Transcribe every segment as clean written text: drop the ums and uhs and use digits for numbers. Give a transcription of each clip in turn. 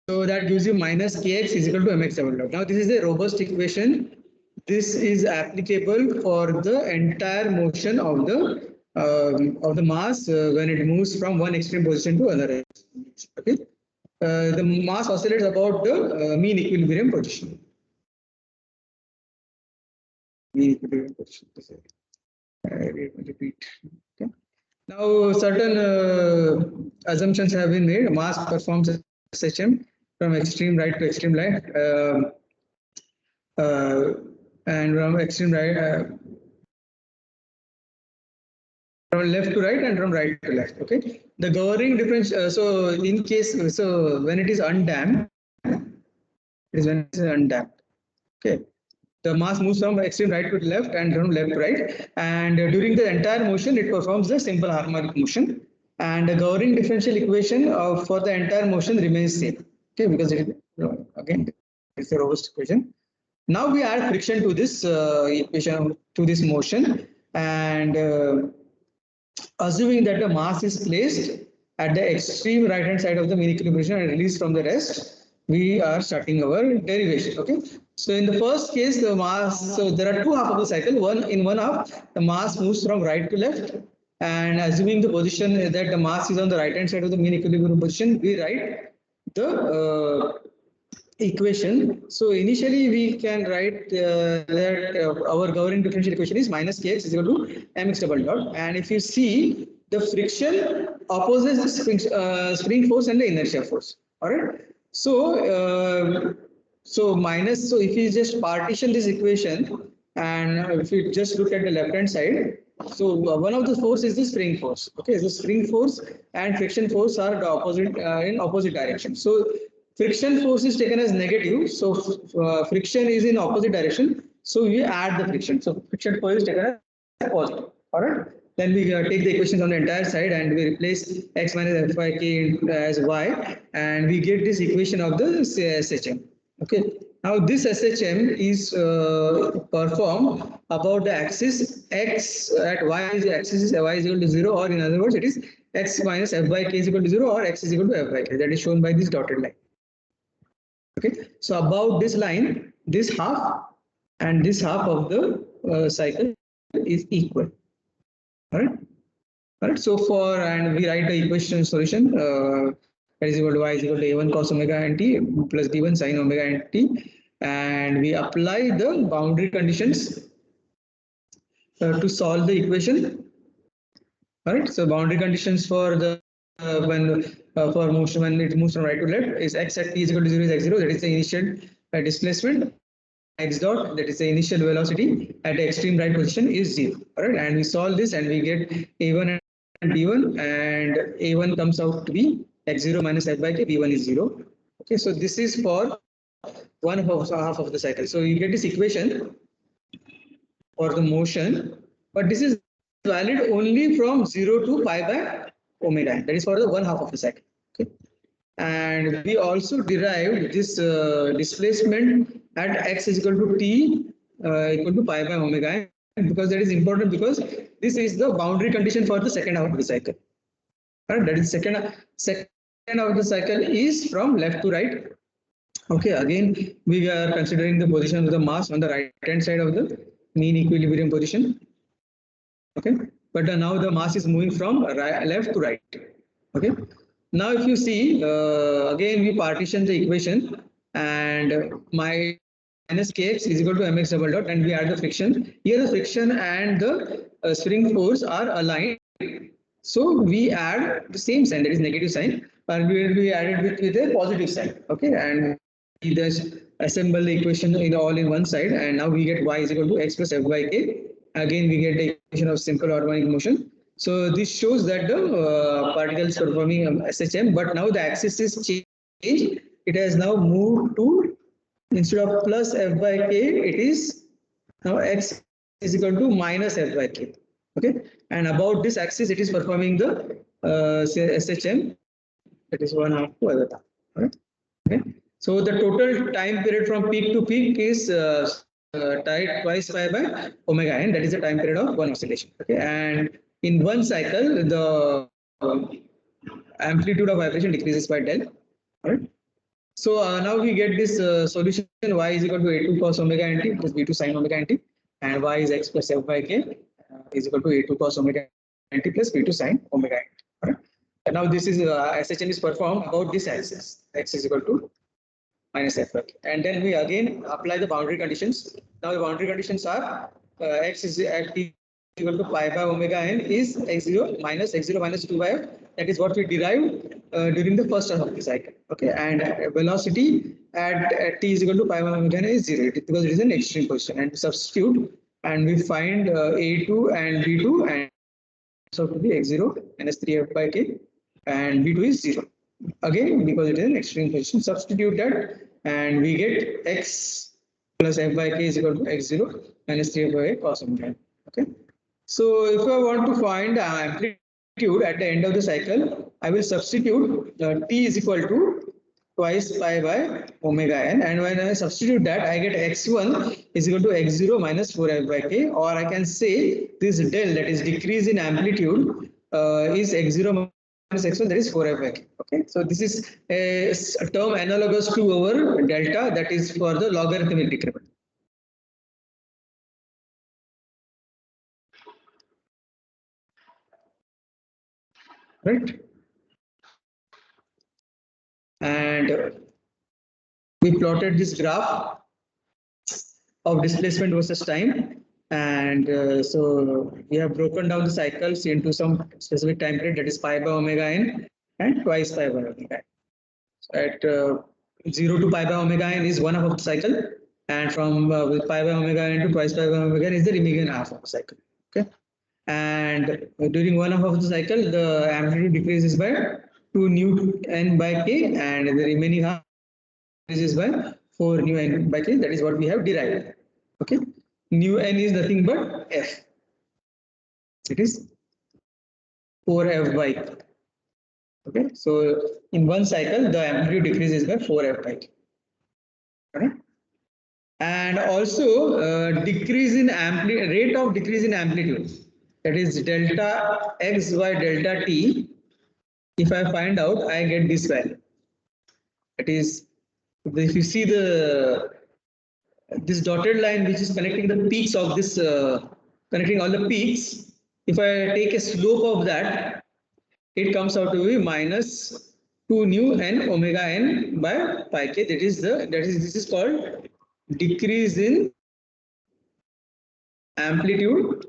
So that gives you minus kx is equal to mx double dot. Now this is a robust equation. This is applicable for the entire motion of the mass when it moves from one extreme position to another. Okay, the mass oscillates about the mean equilibrium position. Mean equilibrium position. I repeat. Okay. Now certain assumptions have been made. Mass performs SHM from extreme right to extreme left, and from extreme right. From left to right and from right to left. Okay, the governing difference. So in case, so when it is undamped, it is when it is undamped. Okay, the mass moves from extreme right to left and from left to right, and during the entire motion, it performs the simple harmonic motion, and the governing differential equation for the entire motion remains same. Okay, because it is, again, it's a robust equation. Now we add friction to this equation, to this motion, and assuming that the mass is placed at the extreme right hand side of the mean equilibrium and released from the rest, we are starting our derivation. Okay, so in the first case, the mass, so there are two halves of the cycle. In one half, the mass moves from right to left, and assuming the position that the mass is on the right hand side of the mean equilibrium position, we write the equation. So initially we can write that our governing differential equation is minus kx is equal to mx double dot, and if you see, the friction opposes the spring force and the inertia force. All right. So so if you just partition this equation, and if you just look at the left hand side, so one of the force is the spring force. Okay, the spring force and friction force are the opposite in opposite direction. So friction force is taken as negative, so friction is in opposite direction, so we add the friction. So friction force is taken as positive. All right. Then we take the equations on the entire side and we replace x minus f by k as y, and we get this equation of the SHM. Okay. Now this SHM is performed about the axis x at y is axis is y is equal to 0, or in other words, it is x minus f by k is equal to 0, or x is equal to f by k. That is shown by this dotted line. Okay, so about this line, this half and this half of the cycle is equal. All right. All right. So for, and we write the equation solution that is equal to y is equal to a1 cos omega and t plus b1 sin omega and t, and we apply the boundary conditions to solve the equation. All right. So boundary conditions for the for motion when it moves from right to left is x at t is equal to 0 is x0, that is the initial displacement, x dot, that is the initial velocity at the extreme right position, is 0. All right, and we solve this and we get a1 and b1, and a1 comes out to be x0 minus f by k, b1 is 0. Okay, so this is for one half of the cycle. So you get this equation for the motion, but this is valid only from 0 to pi by omega, that is for the one half of the cycle. Okay, and we also derived this displacement at x is equal to t equal to pi by omega, because that is important, because this is the boundary condition for the second half of the cycle. Right? That is second half of the cycle is from left to right. Okay, again we are considering the position of the mass on the right hand side of the mean equilibrium position. Okay, but now the mass is moving from left to right. Okay, now if you see, again we partition the equation, and minus kx is equal to mx double dot, and we add the friction. Here the friction and the spring force are aligned, so we add the same sign, that is negative sign, and we will be added with a positive sign. Okay, and we just assemble the equation in all in one side, and now we get y is equal to x plus f by k. Again we get the equation of simple harmonic motion. So this shows that the particle is performing SHM, but now the axis is changed. It has now moved to, instead of plus f by k, it is now x is equal to minus f by k. Okay, and about this axis, it is performing the SHM, that is one half to other half. Right? Okay, so the total time period from peak to peak is twice pi by omega n, that is the time period of one oscillation. Okay, and in one cycle, the amplitude of vibration decreases by del. Right? So now we get this solution y is equal to a2 cos omega nt plus b2 sin omega nt, and y is x plus f by k is equal to a2 cos omega nt plus b2 sin omega nt. Right? And now this is SHN is performed about this axis, x is equal to minus f by k. And then we again apply the boundary conditions. Now the boundary conditions are x is at t equal to pi by omega n is x0 minus 2 by f. That is what we derived during the first half of the cycle. Okay, and velocity at t is equal to pi by omega n is 0 because it is an extreme position. And we substitute and we find a2 and b2, and so to be x0 minus 3f by k, and b2 is 0. Again, because it is an extreme position, substitute that and we get x plus f by k is equal to x0 minus 3f by k cos omega. Okay. So if I want to find the amplitude at the end of the cycle, I will substitute t is equal to twice pi by omega n, and when I substitute that, I get x1 is equal to x0 minus 4f by k, or I can say this del, that is decrease in amplitude, is x0 minus x1, that is 4f by k. Okay, so this is a term analogous to our delta, that is for the logarithmic decrement. Right? And we plotted this graph of displacement versus time, and so we have broken down the cycles into some specific time period, that is pi by omega n and twice pi by omega n. So at 0 to pi by omega n is one half of the cycle, and from with pi by omega n to twice pi by omega n is the remaining half of the cycle. Okay, and during one half of the cycle, the amplitude decreases by 2 nu n by k, and the remaining half is by 4 nu n by k. That is what we have derived. Okay, nu n is nothing but f. It is 4f by k. Okay, so in one cycle, the amplitude decreases by 4f by k. Okay. And also decrease in rate of decrease in amplitude, that is delta x by delta t. If I find out, I get this value. That is, if you see this dotted line which is connecting the peaks of this, connecting all the peaks, if I take a slope of that, it comes out to be minus 2 nu n omega n by pi k. This is called decrease in amplitude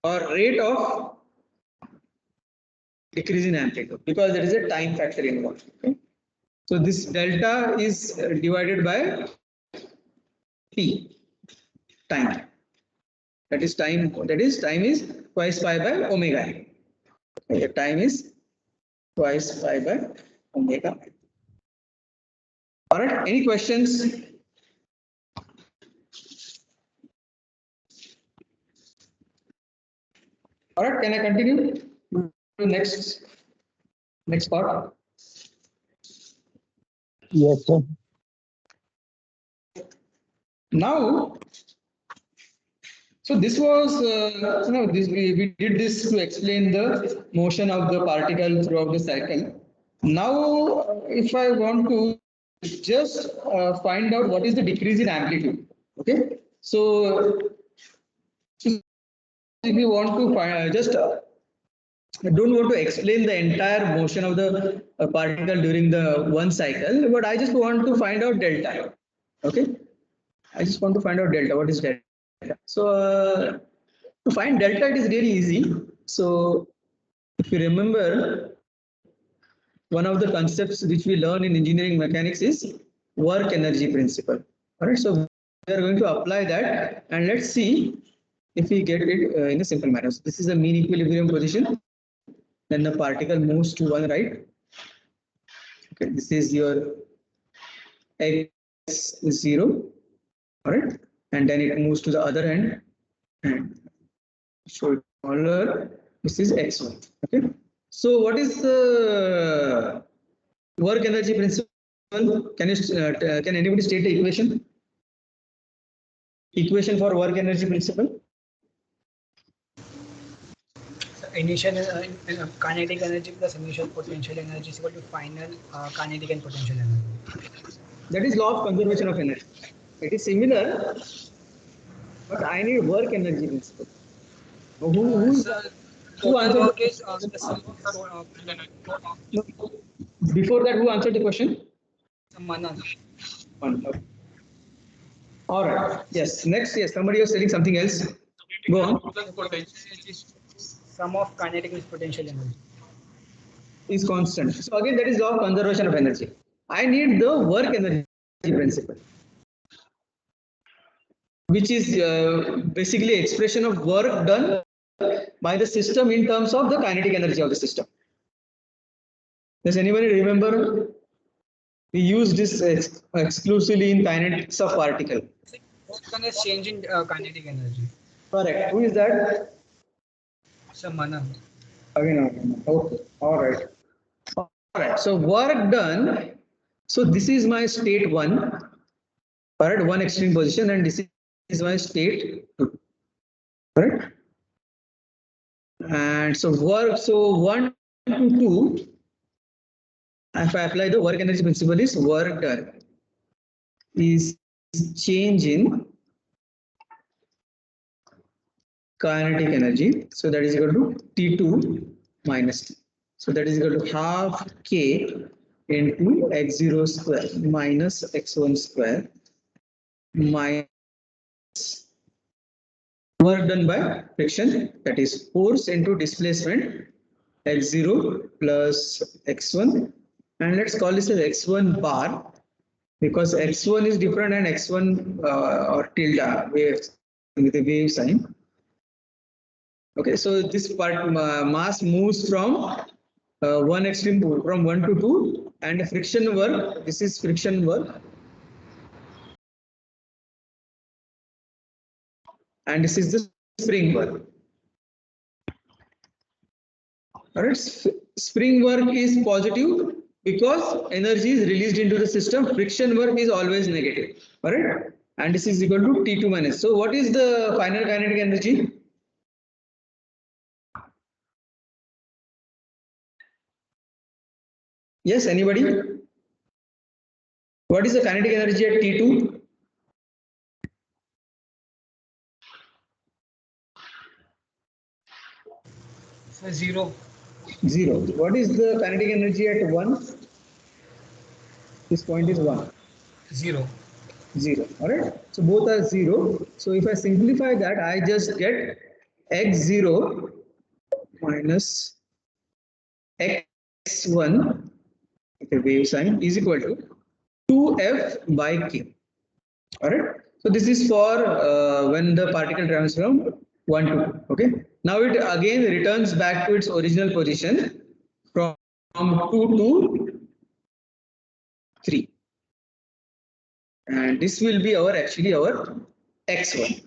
or rate of decrease in amplitude, because there is a time factor involved. Okay? So this delta is divided by t, time. That is time is twice pi by omega. Okay, time is twice pi by omega. All right, any questions? All right, can I continue to next part? Yes, sir. Now, so this was, we did this to explain the motion of the particle throughout the cycle. Now, if I want to just find out what is the decrease in amplitude, okay? So, if you want to find, I don't want to explain the entire motion of the particle during the one cycle, but I just want to find out delta, okay? I just want to find out delta. What is delta? So to find delta, it is really easy. So if you remember, one of the concepts which we learn in engineering mechanics is work energy principle. All right. So we are going to apply that, and let's see if we get it in a simple manner. So this is the mean equilibrium position. Then the particle moves to one right. Okay. This is your x is 0. All right. And then it moves to the other end and show it smaller. This is x1. Okay. So what is the work energy principle? Can anybody state the equation? Equation for work energy principle? Initial kinetic energy plus initial potential energy is equal to final kinetic and potential energy. That is law of conservation of energy. It is similar, but I need work energy principle. So Who total answered work the is the sum of no, before that? Who answered the question? Manan. One. Okay. All right. Yes. Next. Yes. Somebody was saying something else. Go on. Sum of kinetic with potential energy. Is constant. So again, that is law of conservation of energy. I need the work energy principle, which is basically expression of work done by the system in terms of the kinetic energy of the system. Does anybody remember? We use this exclusively in kinetics of particle. Work done is change in kinetic energy. Correct. Who is that? So Manan. Again. Okay. All right. All right. So work done. So this is my state one. Correct. One extreme position, and this is my state two. Correct. And so work. So 1 to 2. If I apply the work energy principle, is work done is change in kinetic energy. So that is equal to T2 minus T. So that is equal to half K into x0 square minus x1 square minus work done by friction, that is force into displacement x0 plus x1, and let's call this as x1 bar because x1 is different and x1 or tilde wave with a wave sign. Okay, so this part mass moves from one extreme from 1 to 2, and friction work, this is friction work, and this is the spring work. All right, spring work is positive because energy is released into the system. Friction work is always negative. All right, and this is equal to T2 minus. So what is the final kinetic energy? Yes, anybody? What is the kinetic energy at T2? So 0. 0. What is the kinetic energy at 1? This point is 1. 0. 0. All right. So both are 0. So if I simplify that, I just get x0 minus x1, okay, wave sign is equal to 2f by k. All right. So this is for when the particle travels from 1 to 2. Okay. Now it again returns back to its original position from 2 to 3. And this will be our actually our x1.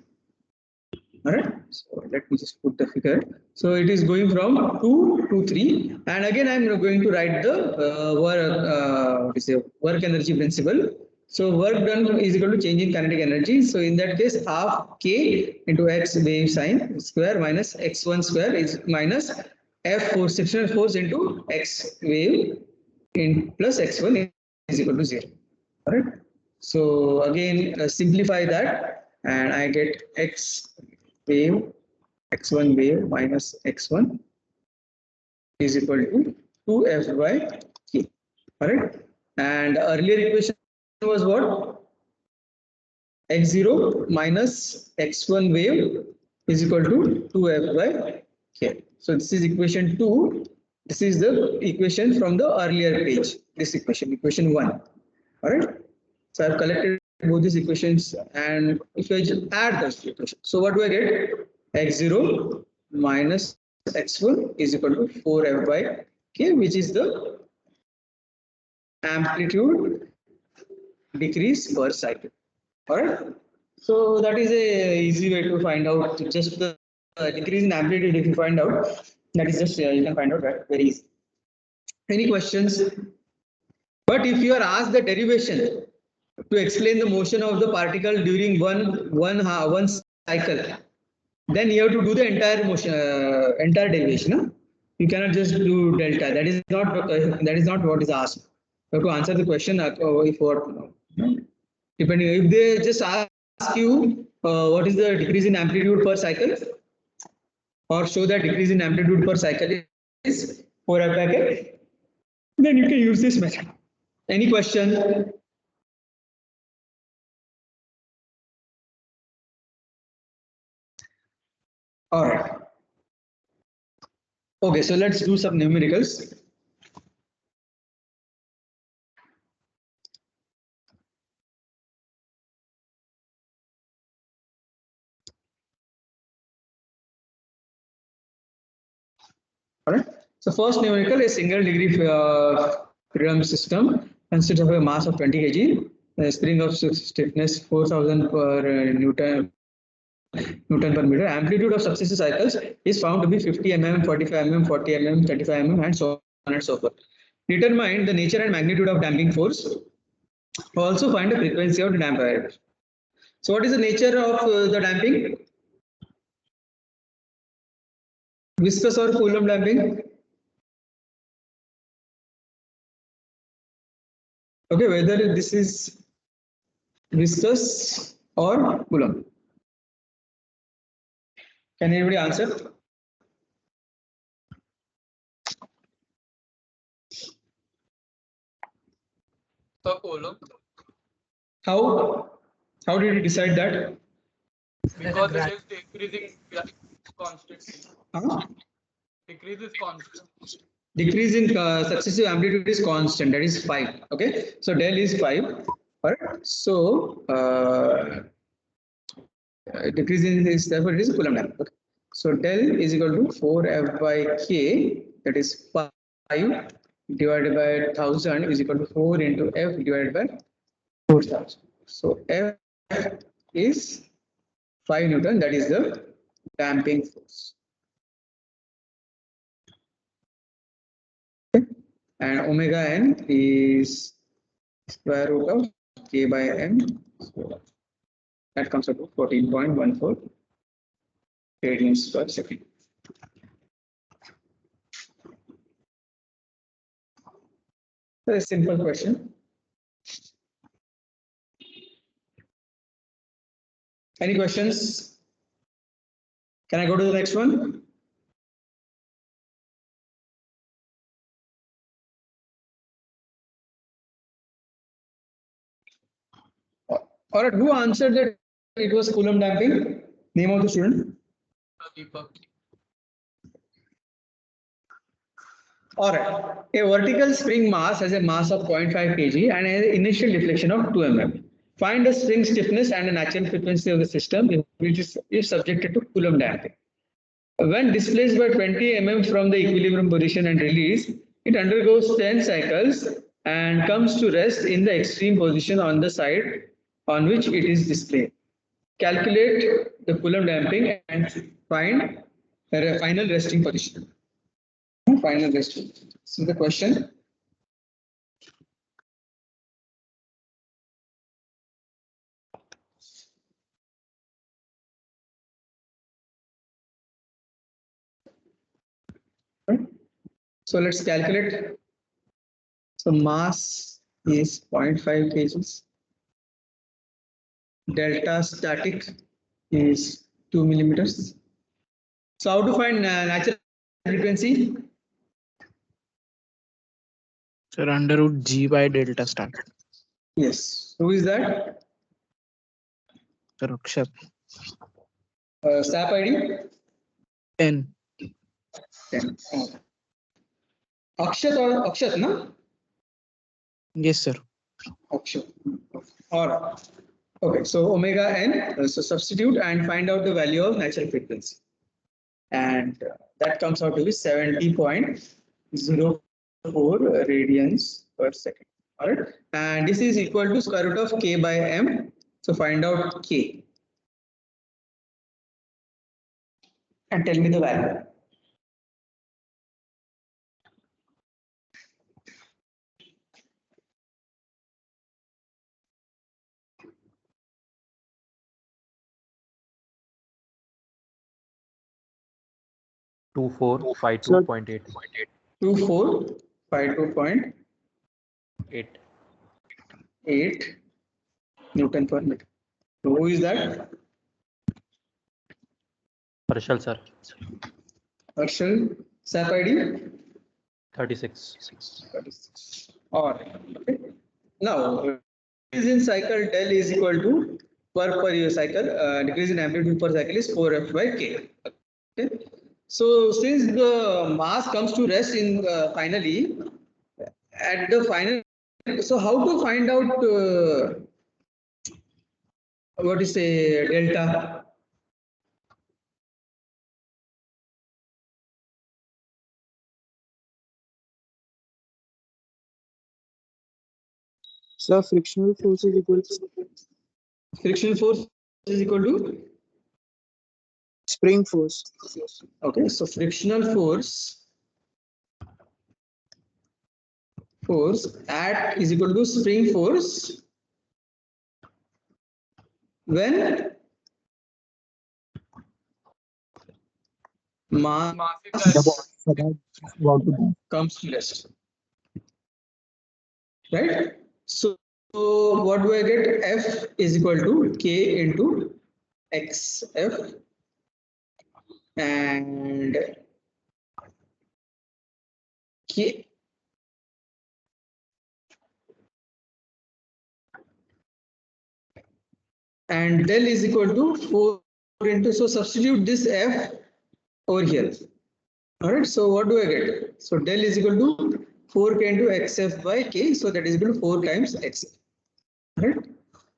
All right. So let me just put the figure. So it is going from 2 to 3. And again, I'm going to write the work energy principle. So work done is equal to change in kinetic energy. So in that case, half K into x wave sign square minus x1 square is minus F force, sectional force into x wave in plus x1 is equal to 0. All right. So again, simplify that and I get x wave, x1 wave minus x1 is equal to 2f by k. All right. And earlier equation was what? x0 minus x1 wave is equal to 2f by k. So this is equation 2. This is the equation from the earlier page. This equation 1. All right. So I've collected both these equations, and if I just add those equations, so what do I get? X0 minus x1 is equal to 4f by k, which is the amplitude decrease per cycle. All right. So that is a easy way to find out just the decrease in amplitude. If you find out, that is just you can find out that very easy. Any questions? But if you are asked the derivation to explain the motion of the particle during one cycle, then you have to do the entire motion, entire derivation. Huh? You cannot just do delta. That is not what is asked. You have to answer the question if what. Depending if they just ask you what is the decrease in amplitude per cycle, or show that decrease in amplitude per cycle is 4f by k, then you can use this method. Any question? All right. Okay, so let's do some numericals. All right. So first numerical is single degree freedom system consists of a mass of 20 kg, a spring of stiffness 4000 per Newton per meter. Amplitude of successive cycles is found to be 50 mm, 45 mm, 40 mm, 35 mm, and so on and so forth. Determine the nature and magnitude of damping force. Also find the frequency of the damper. So what is the nature of the damping? Viscous or Coulomb damping? Okay, whether this is viscous or Coulomb. Can anybody answer? For Coulomb, How did you decide that? because it is decreasing constantly. Huh? Decrease is constant. Decrease in successive amplitude is constant, that is 5. Okay, so del is 5. All right, so decrease in is therefore it is Coulomb damping. Okay. So del is equal to 4f by k, that is 5 divided by 1000 is equal to 4 into f divided by 4000. So f is 5 Newton, that is the damping force. Okay. And omega n is square root of k by m. So that comes up to 14.14 radians per second. So a simple question. Any questions? Can I go to the next one? All right, who answered that it was Coulomb damping? Name of the student? Deepak. All right. A vertical spring mass has a mass of 0.5 kg and an initial deflection of 2 mm. Find the spring stiffness and the natural frequency of the system which is subjected to Coulomb damping. When displaced by 20 mm from the equilibrium position and released, it undergoes 10 cycles and comes to rest in the extreme position on the side on which it is displayed. Calculate the Coulomb damping and find the final resting position. Final resting. So the question. So let's calculate. So mass is 0.5 kgs. Delta static is 2 millimeters. So how to find natural frequency? Sir, under root G by delta star. Yes. Who is that? Sir, Akshat. SAP ID? N. 10. Akshat or Akshat, no? Yes, sir. Akshat. All right. Okay, so omega n, so substitute and find out the value of natural frequency. And that comes out to be 70.04 radians per second. All right. And this is equal to square root of k by m. So find out k. And tell me the value. 2452.8. 2452.8 Newton per meter. So who is that? Harshal sir. Harshal, SAP ID? 36. 36. All right. Okay. Now, decrease in cycle del is equal to per year cycle, decrease in amplitude per cycle is 4f by k. Okay. So since the mass comes to rest in finally at the final, so how to find out what is say delta? Sir, frictional force is equal to Frictional force is equal to, spring force. okay, so frictional force at is equal to spring force when mass Mass is comes to rest, right? So what do I get? F is equal to K into XF and K. And del is equal to 4 into, so substitute this F over here. All right, so what do I get? So del is equal to 4K into XF by K, so that is equal to 4 times XF. All right.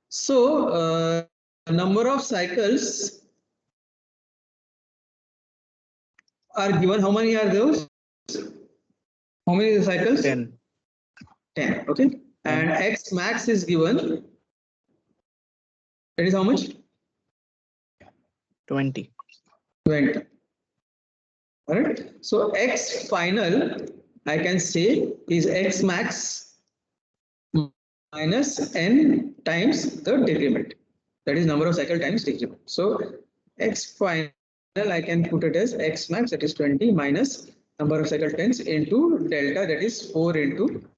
So number of cycles are given. How many are those? How many cycles? 10. 10. Okay. And X max is given. That is how much? 20. 20. All right. So X final, I can say, is X max minus N times the decrement. That is number of cycle times decrement. So X final, I can put it as X max, that is 20 minus number of cycle times into delta, that is 4 into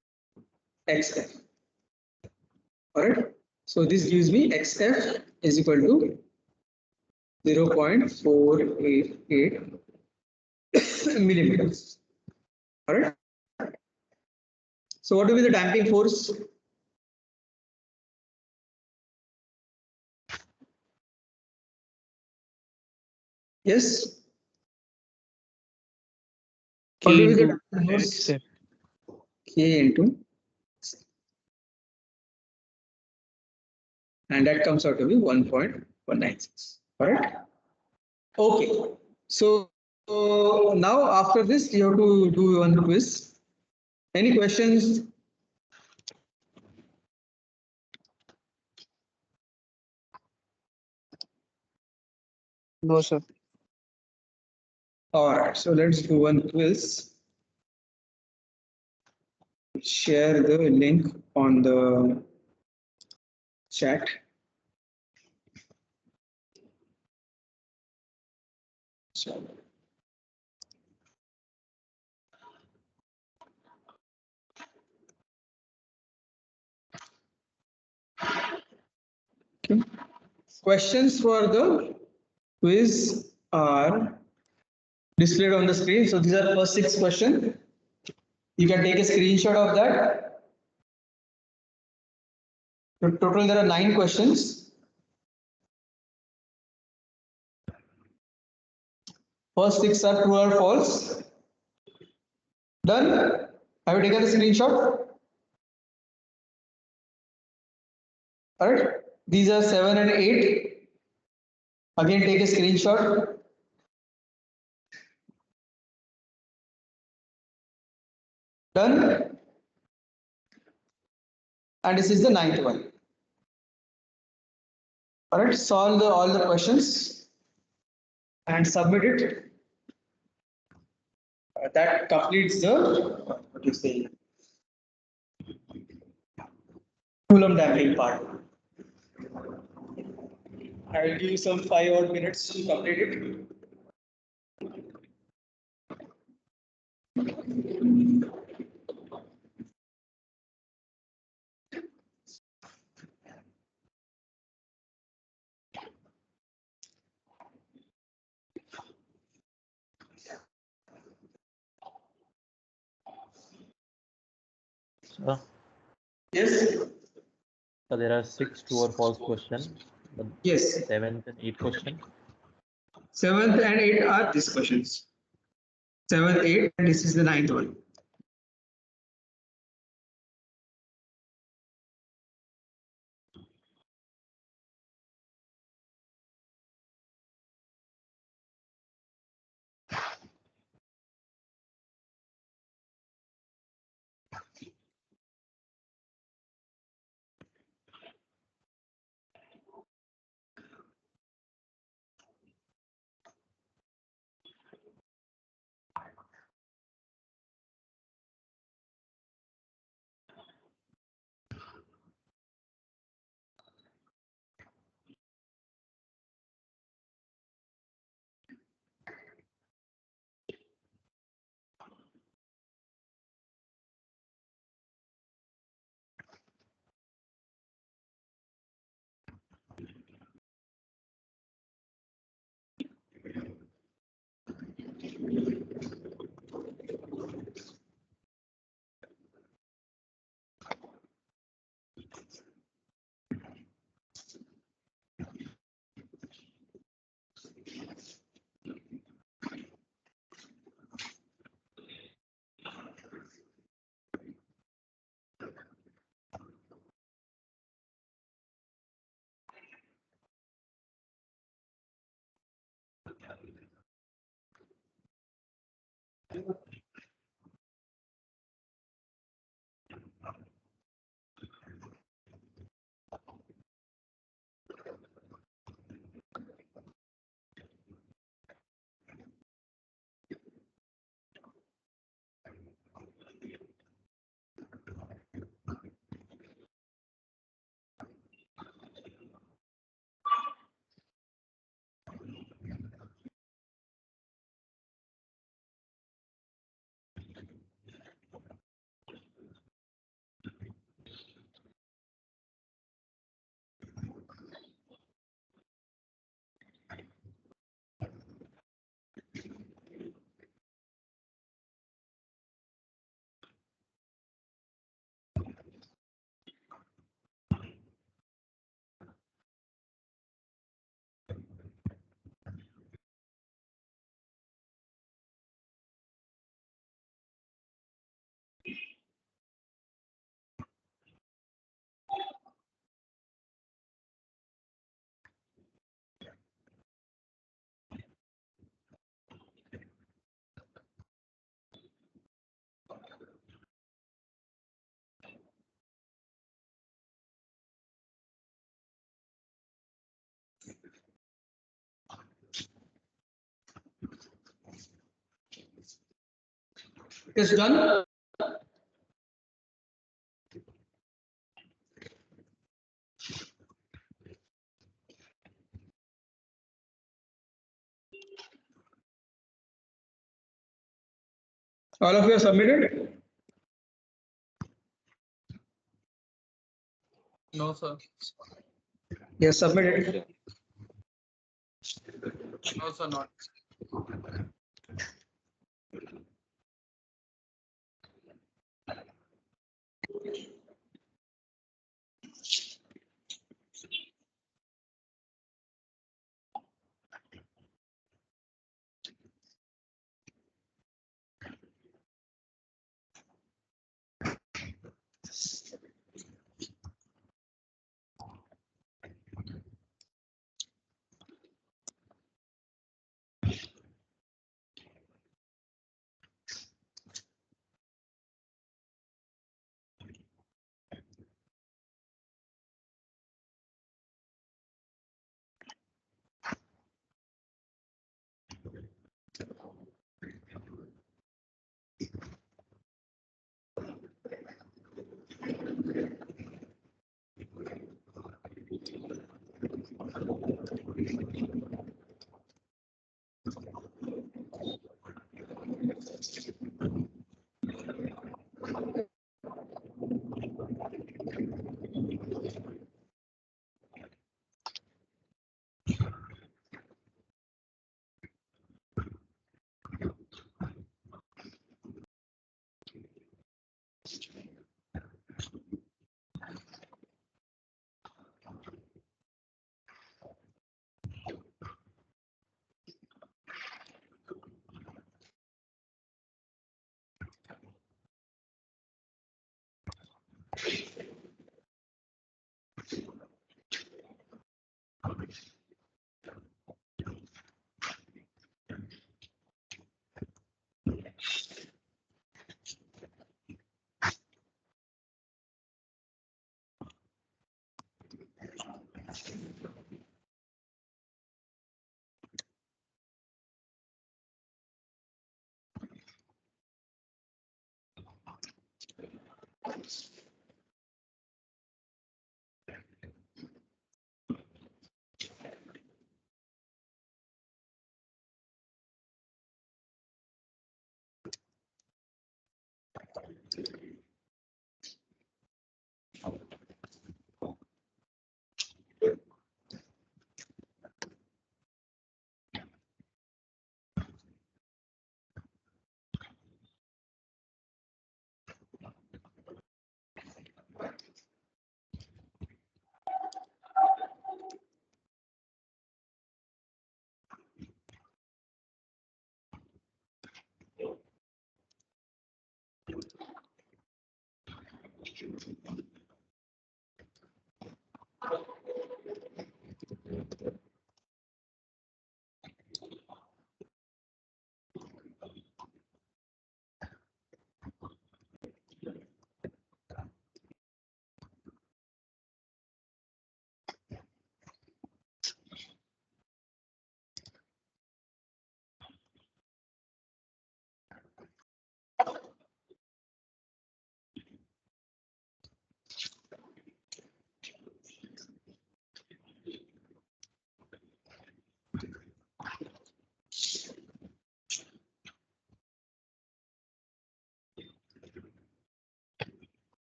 XF. All right. So this gives me XF is equal to 0.488 millimeters. All right. So what will be the damping force? Yes. What K will be the into damping force? XF. K into, and that comes out to be 1.196. All right. Okay. So now after this, you have to do one quiz. Any questions? No, sir. All right. So let's do one quiz. Share the link on the chat. So, okay. Questions for the quiz are displayed on the screen. So these are first 6 questions. You can take a screenshot of that. Total there are 9 questions. First 6 are true or false. Done. Have you taken the screenshot? All right. These are 7 and 8. Again, take a screenshot. Done. And this is the 9th one. All right. Solve all the questions and submit it. That completes the, what do you say, Coulomb damping part. I will give you some 5 odd minutes to complete it. Sir, Yes. so there are 6 true or false questions. The Yes. 7th and 8th question. 7th and 8th are these questions. 7th, 8th, and this is the 9th one. It's done. All of you have submitted? No, sir. Yes, submitted. No, sir, not.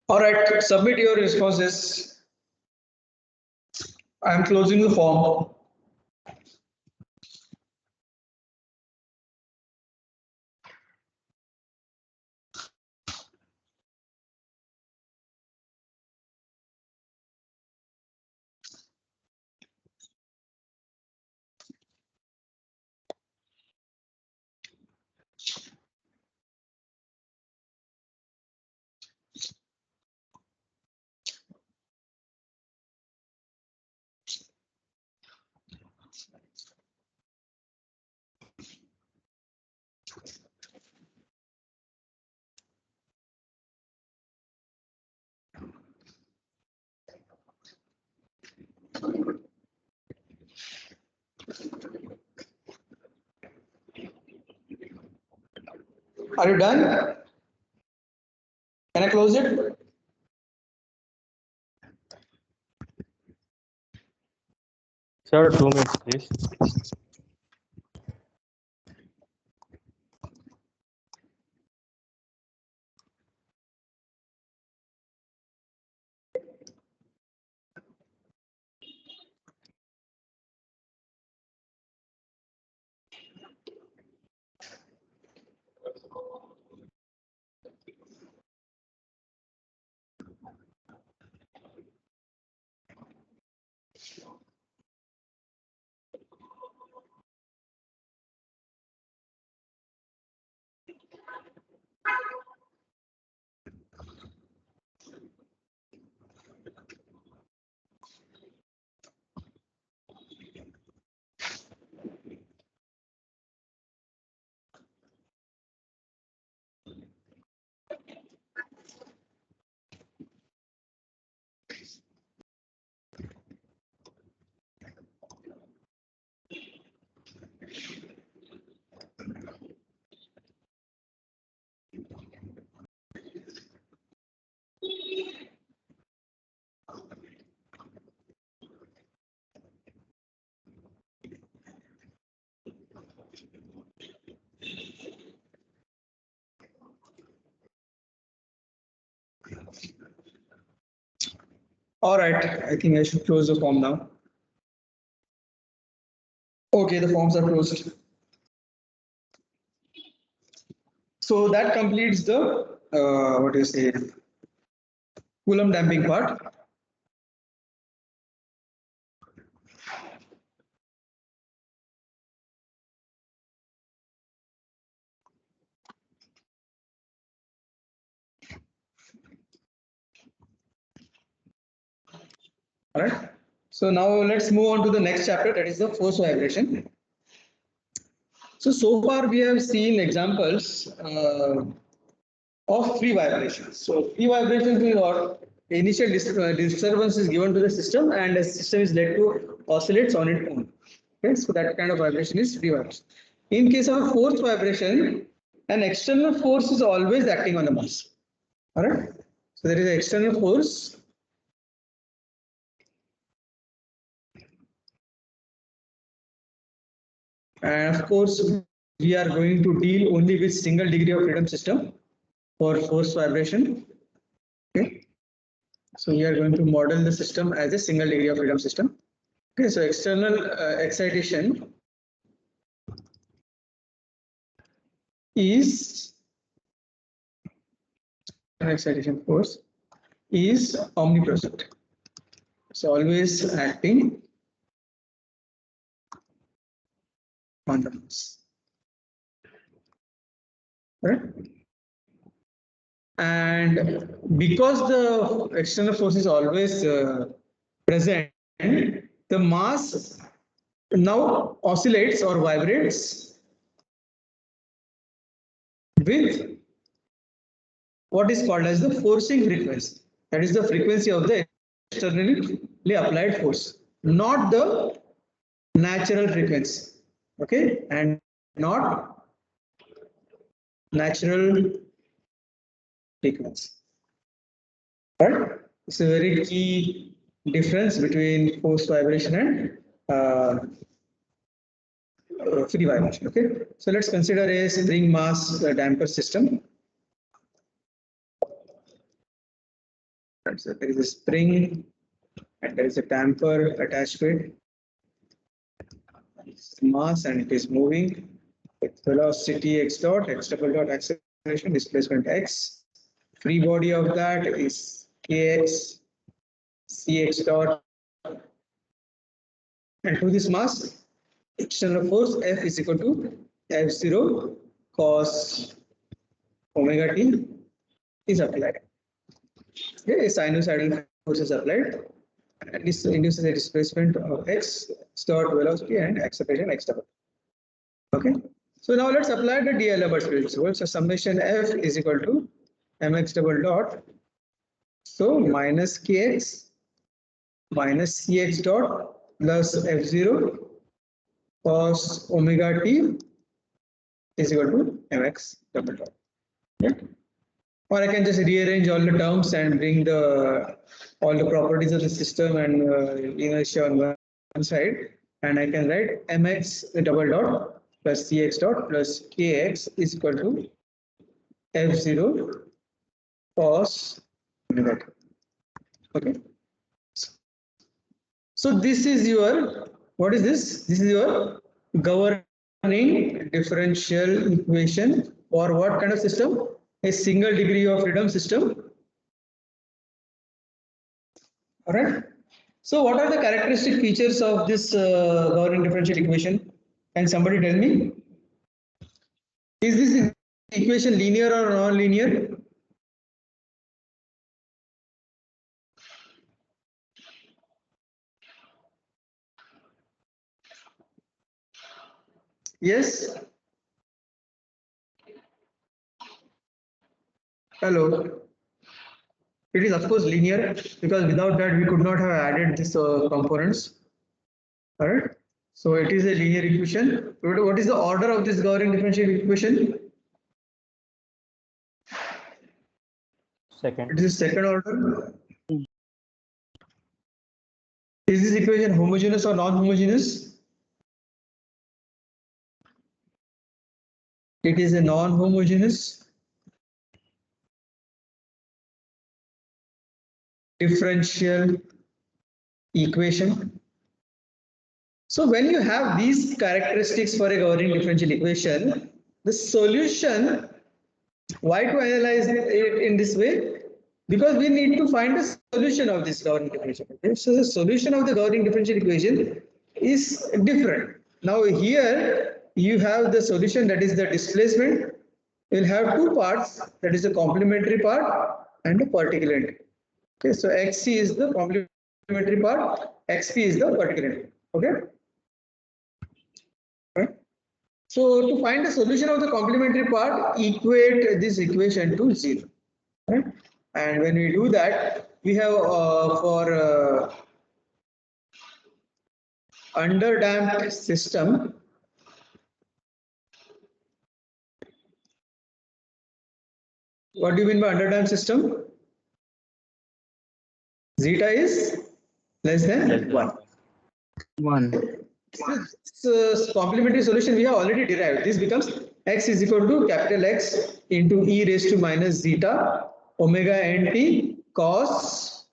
All right, submit your responses. I am closing the form. Are you done? Can I close it? Sir, 2 minutes, please. All right, I think I should close the form now. Okay, the forms are closed. So that completes the what do you say, Coulomb damping part. All right. So now let's move on to the next chapter, that is the force vibration. So far we have seen examples of free vibrations. So free vibrations is what initial disturbance is given to the system and the system is led to oscillates on its own. Okay, so that kind of vibration is free vibration. In case of a forced vibration, an external force is always acting on the mass. All right. So there is an external force. And of course, we are going to deal only with single degree of freedom system for force vibration. Okay. So we are going to model the system as a single degree of freedom system. Okay. So external excitation is excitation force is omnipresent. It's always acting on the mass. Right? And because the external force is always present, the mass now oscillates or vibrates with what is called as the forcing frequency. That is the frequency of the externally applied force, not the natural frequency. Okay, and not natural frequency. Right? It's a very key difference between forced vibration and free vibration. Okay, so let's consider a spring mass damper system. So there is a spring and there is a damper attached to it. It's mass and it is moving with velocity x dot, x double dot acceleration, displacement x. Free body of that is kx, cx dot. And to this mass, external force F is equal to F0 cos omega t is applied. Okay, a sinusoidal force is applied. And this induces a displacement of x dot velocity and acceleration x double. Okay. So now let's apply the D-Hilbert principle. So summation F is equal to mx double dot. So minus kx minus cx dot plus F0 cos omega t is equal to mx double dot. Right? Or I can just rearrange all the terms and bring the all the properties of the system and inertia on one side, and I can write mx double dot plus cx dot plus kx is equal to f0 cos omega t. Okay. So this is your, what is this? This is your governing differential equation for what kind of system? A single degree of freedom system. All right. So what are the characteristic features of this governing differential equation? Can somebody tell me? Is this equation linear or non-linear? Yes. Hello. It is of course linear because without that we could not have added these components. All right. So it is a linear equation. What is the order of this governing differential equation? It Second. is second order. Is this equation homogeneous or non-homogeneous? It is a non-homogeneous differential equation. So when you have these characteristics for a governing differential equation, the solution, why to analyze it in this way? Because we need to find a solution of this governing differential equation. So the solution of the governing differential equation is different. Now here you have the solution, that is the displacement. You'll have two parts, that is the complementary part and the particular integral. Okay, so XC is the complementary part, XP is the particular integral. Okay. Right. So to find the solution of the complementary part, equate this equation to 0. Right? And when we do that, we have for underdamped system, what do you mean by underdamped system? Zeta is less than 1. 1. This complementary solution we have already derived. This becomes x is equal to capital X into e raised to minus zeta omega nt cos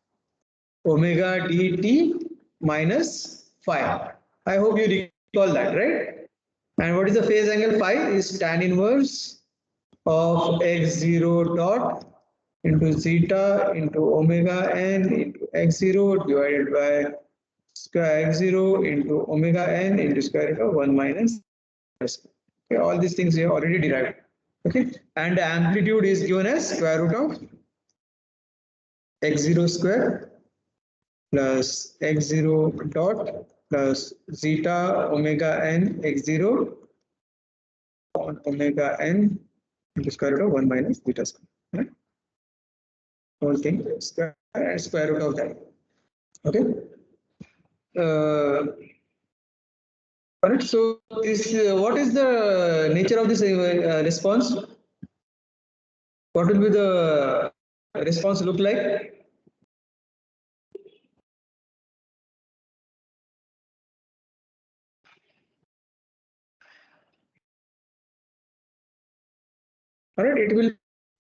omega dt minus phi. I hope you recall that, right? And what is the phase angle? Phi is tan inverse of x0 dot into zeta into omega n into x0 divided by square x0 into omega n into square root of 1 minus. Okay, all these things we have already derived. Okay, and the amplitude is given as square root of x0 square plus x0 dot plus zeta omega n x0 on omega n into square root of 1 minus zeta square. Right? Whole thing square root of that. Okay. All right. So this what is the nature of this response? What will be the response look like? All right, it will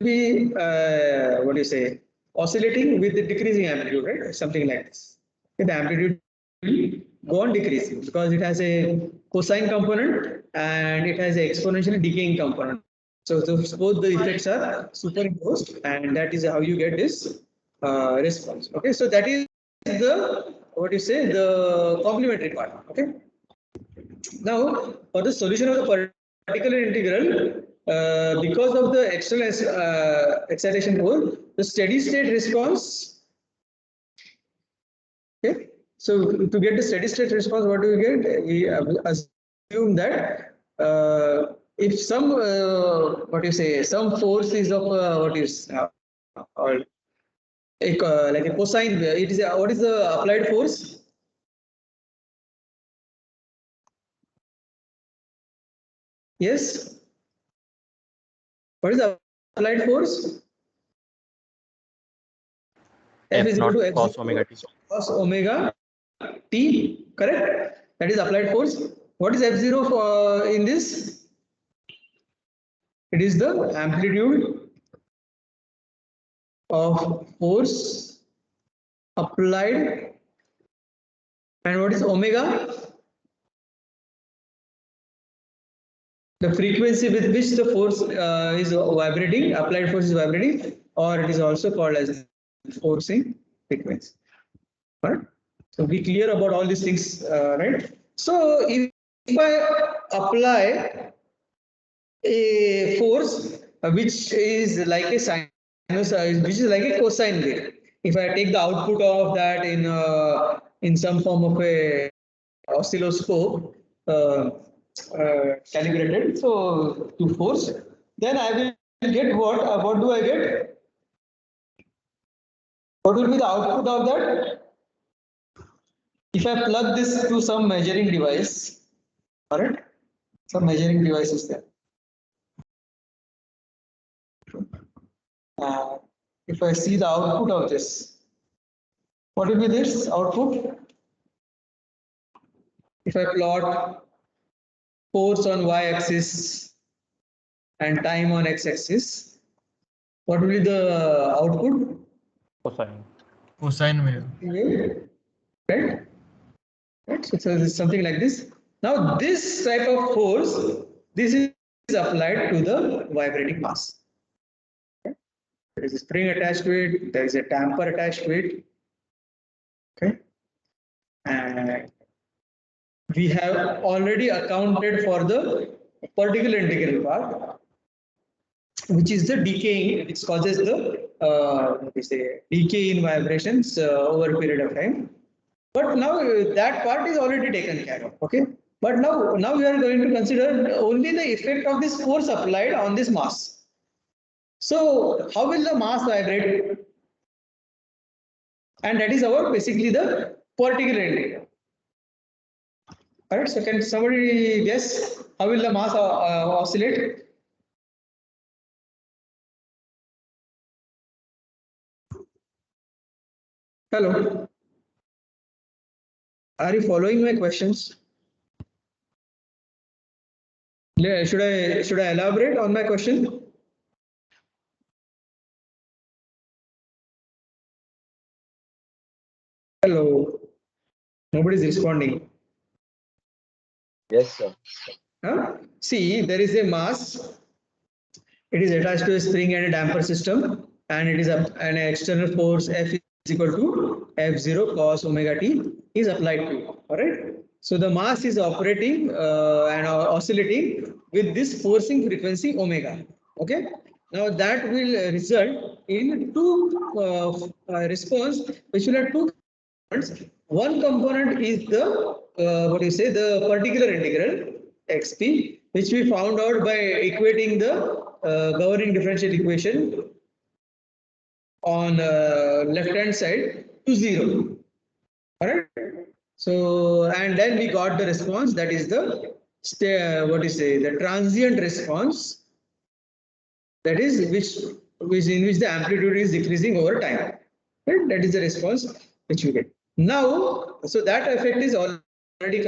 be what do you say, oscillating with the decreasing amplitude, right? Something like this. Okay, the amplitude will go on decreasing because it has a cosine component and it has an exponentially decaying component. So both the effects are superimposed, and that is how you get this response. Okay, so that is the what you say, the complementary part. Okay. Now, for the solution of the particular integral, because of the external excitation pole, the steady state response. Okay, so to get the steady state response, what do we get? We assume that if some what you say, some force is of what is called like a cosine. It is what is the applied force? Yes. What is the applied force? F is equal naught to F cos omega t. cos omega t, correct? That is applied force. What is F0 for, in this? It is the amplitude of force applied. And what is omega? The frequency with which the force is vibrating, applied force is vibrating, or it is also called as forcing frequency. Right? So be clear about all these things, right? So if I apply a force which is like a sinus, which is like a cosine wave. If I take the output of that in some form of a oscilloscope calibrated so to force, then I will get what? What do I get? What will be the output of that? If I plug this to some measuring device, alright, some measuring device is there. If I see the output of this, what will be this output? If I plot force on y-axis and time on x-axis, what will be the output? Cosine. Cosine wave. Right? Right? So it's something like this. Now this type of force, this is applied to the vibrating mass. Okay? There is a spring attached to it, there is a damper attached to it. Okay. And we have already accounted for the particular integral part, which is the decaying, which causes the decay in vibrations over a period of time. But now that part is already taken care of. Okay. But now we are going to consider only the effect of this force applied on this mass. So how will the mass vibrate? And that is our basically the particular integral. All right. So can somebody guess how will the mass oscillate? Hello. Are you following my questions? Should I elaborate on my question? Hello. Nobody is responding. Yes, sir. Huh? See, there is a mass. It is attached to a spring and a damper system, and it is an external force F is equal to F0 cos omega t is applied to it. All right. So the mass is operating and oscillating with this forcing frequency omega. Okay. Now that will result in two response, which will have two components. One component is the the particular integral xp, which we found out by equating the governing differential equation on left hand side to 0. All right. So and then we got the response, that is the the transient response, that is which in which the amplitude is decreasing over time. Right? That is the response which we get. Now, so that effect is already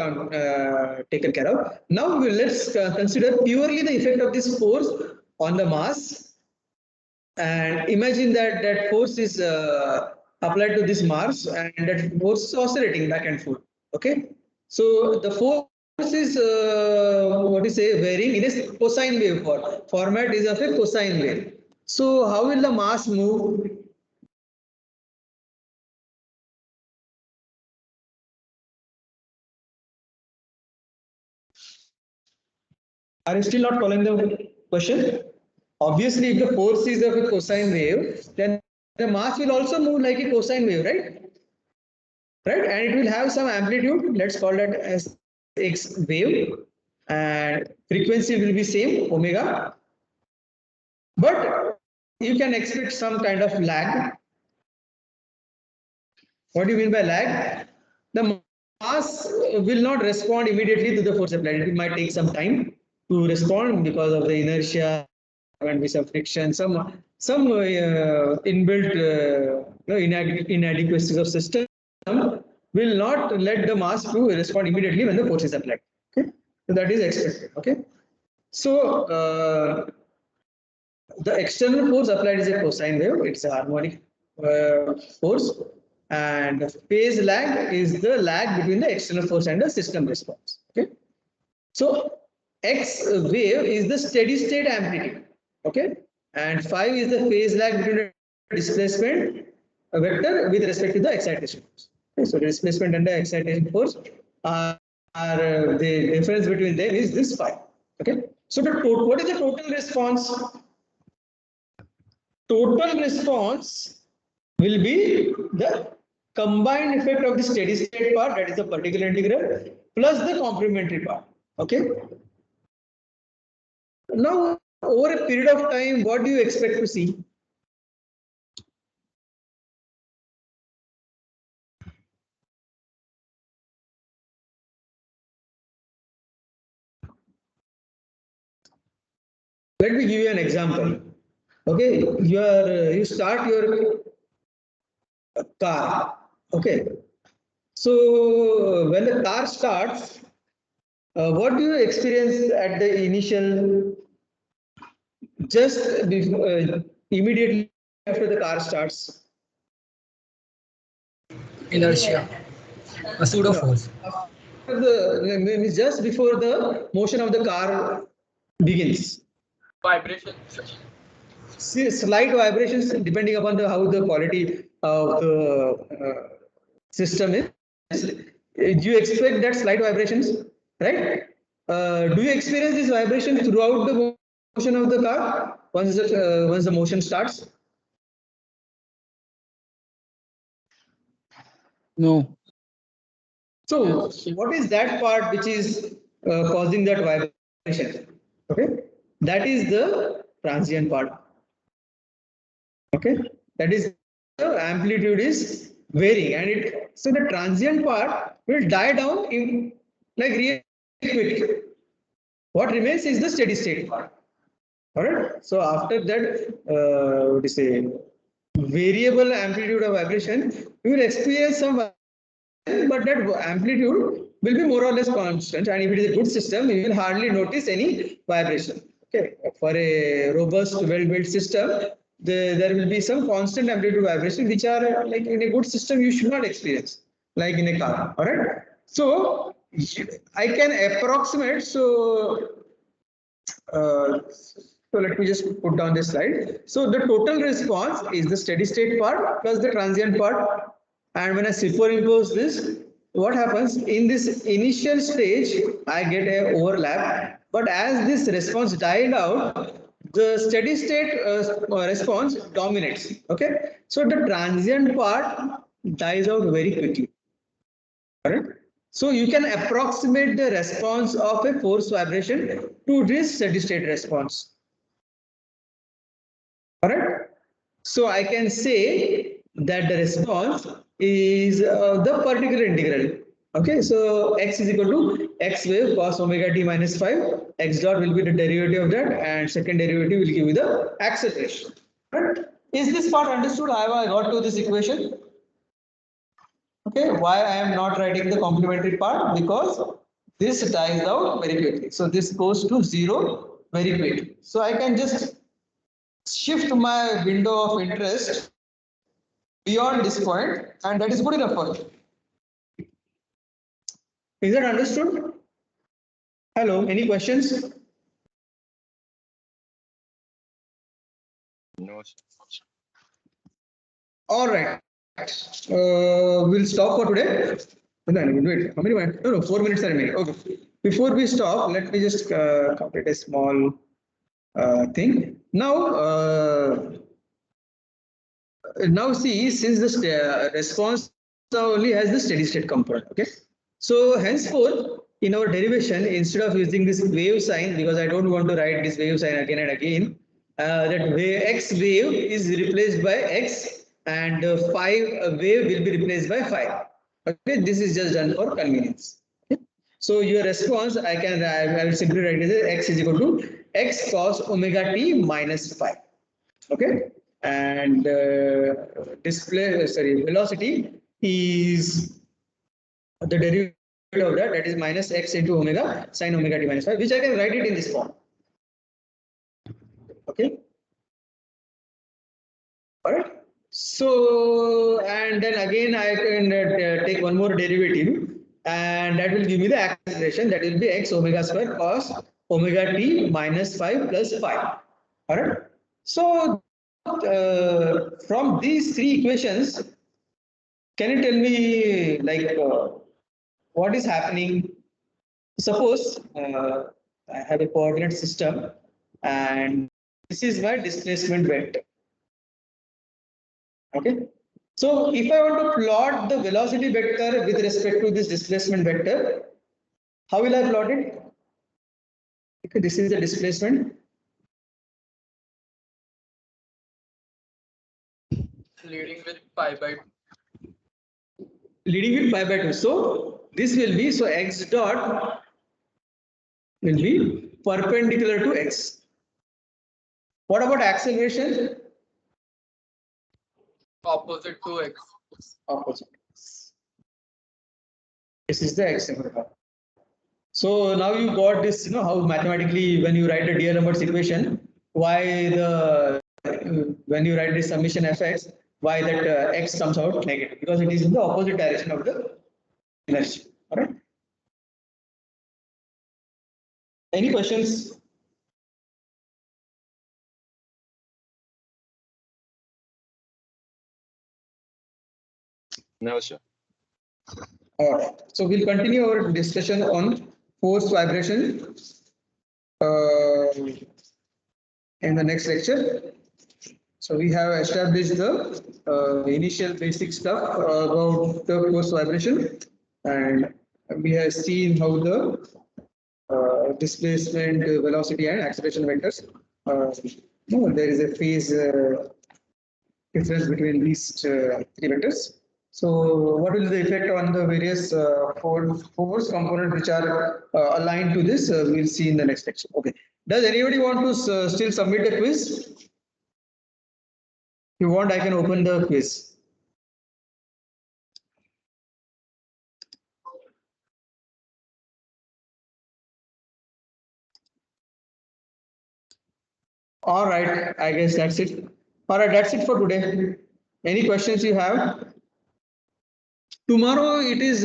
taken care of. Now let's consider purely the effect of this force on the mass, and imagine that that force is applied to this mass, and that force is oscillating back and forth. Okay, so the force is varying in a cosine wave format is of a cosine wave. So how will the mass move? Are you still not following the question? Obviously, if the force is of a cosine wave, then the mass will also move like a cosine wave, right? Right, and it will have some amplitude. Let's call that as x wave, and frequency will be same omega. But you can expect some kind of lag. What do you mean by lag? The mass will not respond immediately to the force applied. It might take some time to respond because of the inertia and be some friction, some inbuilt inadequacies of system will not let the mass to respond immediately when the force is applied. Okay, so that is expected. Okay, so the external force applied is a cosine wave. It's a harmonic force, and phase lag is the lag between the external force and the system response. Okay, so x wave is the steady state amplitude. Okay, and phi is the phase lag between the displacement vector with respect to the excitation force. Okay, so the displacement and the excitation force are the difference between them is this phi. Okay, so what is the total response? Total response will be the combined effect of the steady state part, that is the particular integral, plus the complementary part. Okay. Now, over a period of time, what do you expect to see? Let me give you an example. Okay, you start your car. Okay, so when the car starts, what do you experience at the initial, just before, immediately after the car starts? Inertia, a pseudo force. Just before the motion of the car begins. Vibration. See, slight vibrations depending upon how the quality of the system is. Do you expect that slight vibrations, right? Do you experience this vibration throughout the motion of the car once the motion starts? No. So, what is that part which is causing that vibration? Okay, that is the transient part. Okay, that is the amplitude is varying, and so the transient part will die down in like really quick. What remains is the steady state part. All right. So after that, what is say variable amplitude of vibration, you will experience some, but that amplitude will be more or less constant. And if it is a good system, you will hardly notice any vibration. Okay. For a robust, well-built system, there will be some constant amplitude vibration, which are like in a good system you should not experience, like in a car. All right. So I can approximate. So let me just put down this slide. So the total response is the steady state part plus the transient part. And when I superimpose this, what happens in this initial stage, I get a overlap. But as this response died out, the steady state response dominates. Okay. So the transient part dies out very quickly. Correct? So you can approximate the response of a force vibration to this steady state response. Correct? So I can say that the response is the particular integral. Okay, so x is equal to x wave cos omega t minus 5. X dot will be the derivative of that, and second derivative will give you the acceleration. Right? Is this part understood? How I got to this equation? Okay, why I am not writing the complementary part? Because this dies out very quickly. So this goes to 0 very quickly. So I can just shift my window of interest beyond this point, and that is good enough for me. Is that understood? Hello, any questions? No. All right. We'll stop for today. Wait, how many minutes? No, 4 minutes are remaining. Okay. Before we stop, let me just complete a small thing. Now see, since the response only has the steady state component. Okay. So henceforth, in our derivation, instead of using this wave sign, because I don't want to write this wave sign again and again, that wave x wave is replaced by x, and phi wave will be replaced by phi. Okay, this is just done for convenience. Okay? So your response, I will simply write it as x is equal to x cos omega t minus phi. Okay, and velocity is the derivative of that, that is minus x into omega sine omega t minus phi, which I can write it in this form. Okay. All right. So, and then again, I can take one more derivative, and that will give me the acceleration. That will be x omega square cos omega t minus phi plus phi. All right. So, from these three equations, can you tell me like what is happening? Suppose I have a coordinate system, and this is my displacement vector. Okay. So if I want to plot the velocity vector with respect to this displacement vector, how will I plot it? Okay, this is the displacement. Leading with pi by 2. Leading with pi by 2. So this will be, so x dot will be perpendicular to x. What about acceleration? Opposite to x. Opposite. This is the x. So now you got this, how mathematically when you write a D'Alembert's equation, why when you write this summation fx, why that x comes out negative, because it is in the opposite direction of the inertia. All right. Any questions? No, sir. All right. So we'll continue our discussion on force vibration in the next lecture. So we have established the initial basic stuff about the force vibration, and we have seen how the displacement, velocity, and acceleration vectors. There is a phase difference between these three vectors. So what will be the effect on the various force components which are aligned to this? We'll see in the next lecture. Okay. Does anybody want to still submit a quiz? If you want, I can open the quiz. All right, I guess that's it. All right, that's it for today. Any questions you have? Tomorrow it is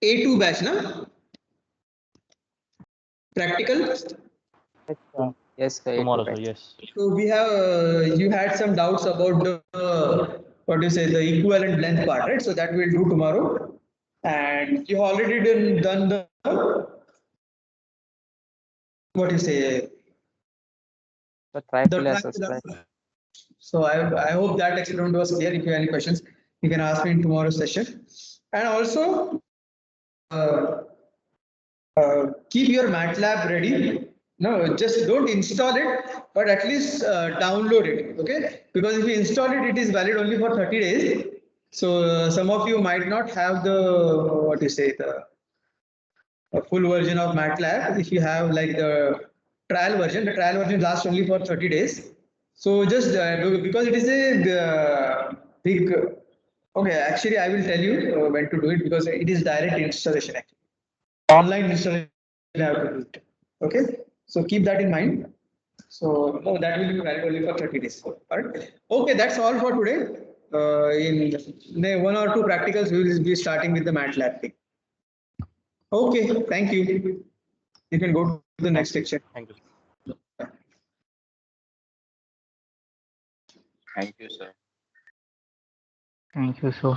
A2 batch, na? Practical. Yes, sir. Tomorrow, sir. Yes. So we have you had some doubts about the what do you say, the equivalent length part, right? So that we'll do tomorrow, and you already done the what do you say, The the triple SS, triangular. right? So I hope that experiment was clear. If you have any questions, you can ask me in tomorrow's session. And also keep your MATLAB ready. No, just don't install it, but at least download it. Okay, because if you install it, it is valid only for 30 days. So some of you might not have the what do you say, the full version of MATLAB. If you have like the the trial version lasts only for 30 days. So just because it is a big, okay, actually I will tell you when to do it, because it is direct installation actually. Online installation you have to do it. Okay, so keep that in mind. So no, that will be valid only for 30 days. All right. Okay, that's all for today. In one or two practicals, we will be starting with the MATLAB thing. Okay, thank you. You can go to the next section. Thank you. Thank you, sir. Thank you, sir.